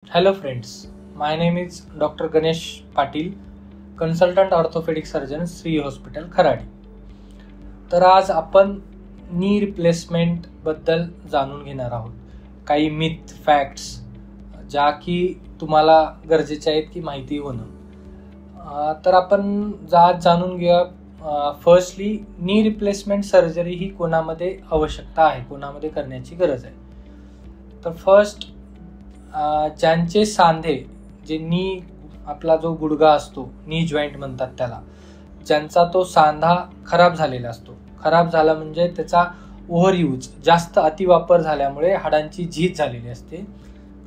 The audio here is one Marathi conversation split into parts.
Hello friends, my name is Dr. Ganesh Patil, consultant orthopedic surgeon, Shri hospital Kharadi. तर आज आपण नी रिप्लेसमेंट बद्दल जाणून घेणार आहोत. काही मिथ फॅक्ट्स ज्या की तुम्हाला गरजेच्या आहेत की माहिती होणं. तर आपण आज जाणून घेऊया. फर्स्टली नी रिप्लेसमेंट सर्जरी ही कोणामध्ये आवश्यकता आहे, कोणामध्ये करण्याची गरज आहे. तर फर्स्ट ज्यांचे सांधे जे नी आपला जो गुडघा असतो, नी जॉईंट म्हणतात त्याला, ज्यांचा तो सांधा खराब झालेला असतो. खराब झाला म्हणजे त्याचा ओव्हर यूज, जास्त अतिवापर झाल्यामुळे हाडांची झीज झालेली असते.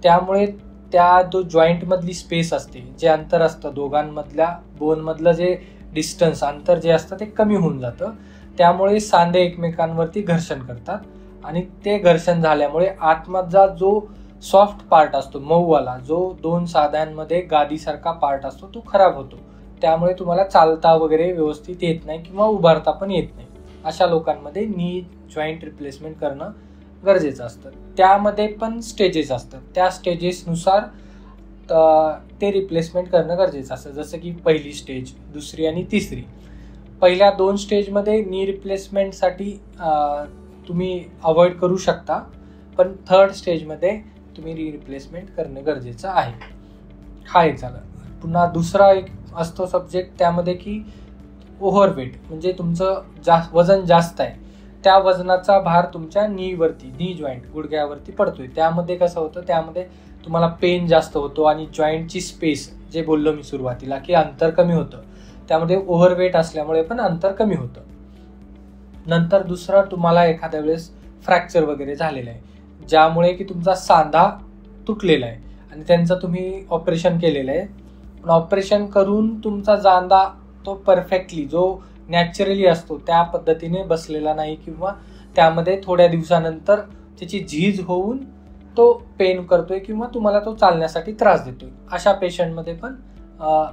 त्यामुळे त्या जो जॉईंटमधली स्पेस असते, जे अंतर असतं दोघांमधल्या बोनमधलं जे डिस्टन्स अंतर जे असतं ते कमी होऊन जातं. त्यामुळे सांधे एकमेकांवरती घर्षण करतात आणि ते घर्षण झाल्यामुळे आतमधला जो सॉफ्ट पार्ट असतो, मऊवाला, जो दोन साध्यांमध्ये गादीसारखा पार्ट असतो, तो खराब होतो. त्यामुळे तुम्हाला चालता वगैरे व्यवस्थित येत नाही किंवा उभारता पण येत नाही. अशा लोकांमध्ये नी जॉईंट रिप्लेसमेंट करणं गरजेचं असतं. त्यामध्ये पण स्टेजेस असतात, त्या स्टेजेसनुसार ते रिप्लेसमेंट करणं गरजेचं असतं. जसं की पहिली स्टेज, दुसरी आणि तिसरी. पहिल्या 2 स्टेजमध्ये नी रिप्लेसमेंटसाठी तुम्ही अवॉइड करू शकता, पण 3rd स्टेजमध्ये तुम्ही रिप्लेसमेंट करणं गरजेचं आहे. हा एक झाला. पुन्हा दुसरा एक असतो सब्जेक्ट, त्यामध्ये की ओव्हरवेट, म्हणजे तुमचं वजन जास्त आहे, त्या वजनाचा भार तुमच्या नीवरती, नी जॉईंट गुडघ्यावरती पडतोय. त्यामध्ये कसं होतं, त्यामध्ये तुम्हाला पेन जास्त होतो आणि जॉईंटची स्पेस, जे बोललो मी सुरुवातीला की अंतर कमी होतं, त्यामध्ये ओव्हरवेट असल्यामुळे पण अंतर कमी होतं. नंतर दुसरा, तुम्हाला एखाद्या वेळेस फ्रॅक्चर वगैरे झालेलं आहे, ज्यामुळे की तुमचा सांधा तुटलेला आहे आणि त्यांचं तुम्ही ऑपरेशन केलेलं आहे. पण ऑपरेशन करून तुमचा सांधा तो परफेक्टली, जो नॅचरली असतो त्या पद्धतीने बसलेला नाही, किंवा त्यामध्ये थोड्या दिवसानंतर त्याची झीज होऊन तो पेन करतोय किंवा तुम्हाला तो चालण्यासाठी त्रास देतोय. अशा पेशंटमध्ये पण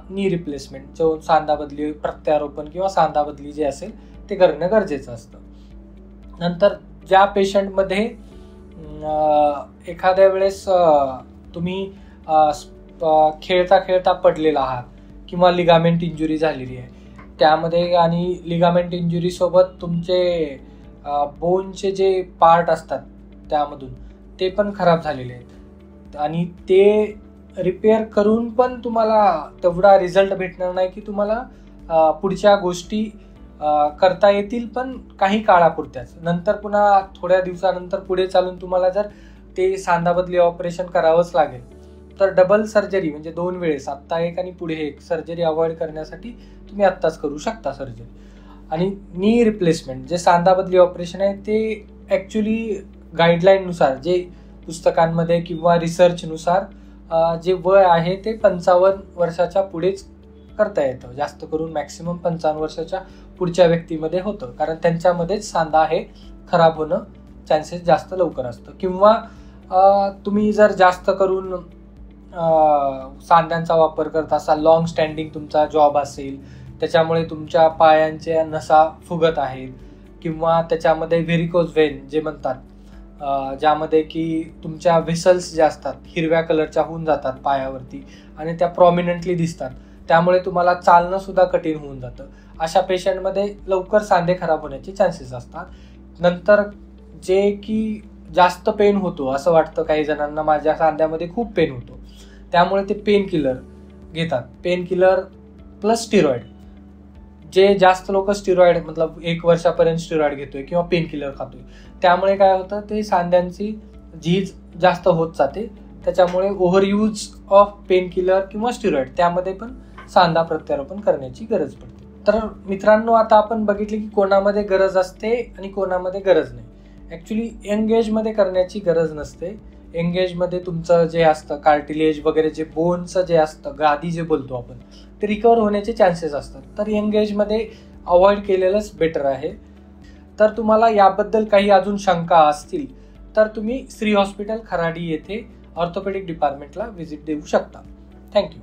नी रिप्लेसमेंट, जो सांधा बदली, प्रत्यारोपण किंवा सांधा बदली जे असेल ते करणं गरजेचं असतं. नंतर ज्या पेशंटमध्ये एखाद्या वेळेस तुम्ही खेळता खेळता पडलेला आहात किंवा लिगामेंट इंजुरी झालेली आहे, त्यामध्ये आणि लिगामेंट इंजुरी सोबत तुमचे बोनचे जे पार्ट असतात त्यामधून ते पण खराब झालेले आहेत आणि ते रिपेअर करून पण तुम्हाला तेवढा रिझल्ट भेटणार नाही की तुम्हाला पुढच्या गोष्टी करता येतील, पण काही काळापुरत्याच. नंतर पुन्हा थोड्या दिवसानंतर पुढे चालून तुम्हाला जर ते सांधा बदली ऑपरेशन करावंच लागेल, तर डबल सर्जरी, म्हणजे 2 वेळेस, आत्ता एक आणि पुढे एक सर्जरी अवॉइड करण्यासाठी तुम्ही आत्ताच करू शकता सर्जरी. आणि नी रिप्लेसमेंट जे सांधा बदली ऑपरेशन आहे ते ॲक्च्युली गाईडलाईननुसार, जे पुस्तकांमध्ये किंवा रिसर्चनुसार जे वय आहे ते 55 वर्षाच्या पुढेच करता येतं. जास्त करून मॅक्सिमम 55 वर्षाच्या पुढच्या व्यक्तीमध्ये होतं, कारण त्यांच्यामध्येच सांधा हे खराब होणं चान्सेस जास्त लवकर असतं. किंवा तुम्ही जर जास्त करून सांध्यांचा वापर करत असाल, लॉंग स्टँडिंग तुमचा जॉब असेल, त्याच्यामुळे तुमच्या पायांच्या नसा फुगत आहेत, किंवा त्याच्यामध्ये व्हेरिकोज व्हेन जे म्हणतात, ज्यामध्ये की तुमच्या व्हेसल्स ज्या असतात हिरव्या कलरच्या होऊन जातात पायावरती आणि त्या प्रॉमिनंटली दिसतात, त्यामुळे तुम्हाला चालणं सुद्धा कठीण होऊन जातं. अशा पेशंटमध्ये लवकर सांधे खराब होण्याचे चान्सेस असतात. नंतर जे की जास्त पेन होतो, असं वाटतं काही जणांना माझ्या सांध्यामध्ये खूप पेन होतो, त्यामुळे ते पेन किलर घेतात. पेन किलर प्लस स्टिरॉइड, जे जास्त लोक स्टिरॉइड मतलब 1 वर्षापर्यंत स्टिरॉइड घेतोय किंवा पेन किलर खातोय, त्यामुळे काय होतं, ते सांध्यांची झीज जास्त होत जाते. त्याच्यामुळे over use of pain killer किंवा स्टिरॉइड, त्यामध्ये पण सांधा प्रत्यारोपण करण्याची गरज पडते. तर मित्रांनो, आता आपण बघितले की कोणामध्ये गरज असते आणि कोणामध्ये गरज नाही. ॲक्च्युली यंग एजमध्ये करण्याची गरज नसते. यंग एजमध्ये तुमचं जे असतं कार्टिलेज वगैरे, जे बोनचं जे असतं, गादी जे बोलतो आपण, ते रिकवर होण्याचे चान्सेस असतात. तर यंग एजमध्ये अवॉइड केलेलंच बेटर आहे. तर तुम्हाला याबद्दल काही अजून शंका असतील तर तुम्ही श्री हॉस्पिटल खराडी येथे ऑर्थोपेडिक डिपार्टमेंटला व्हिजिट देऊ शकता. थँक्यू.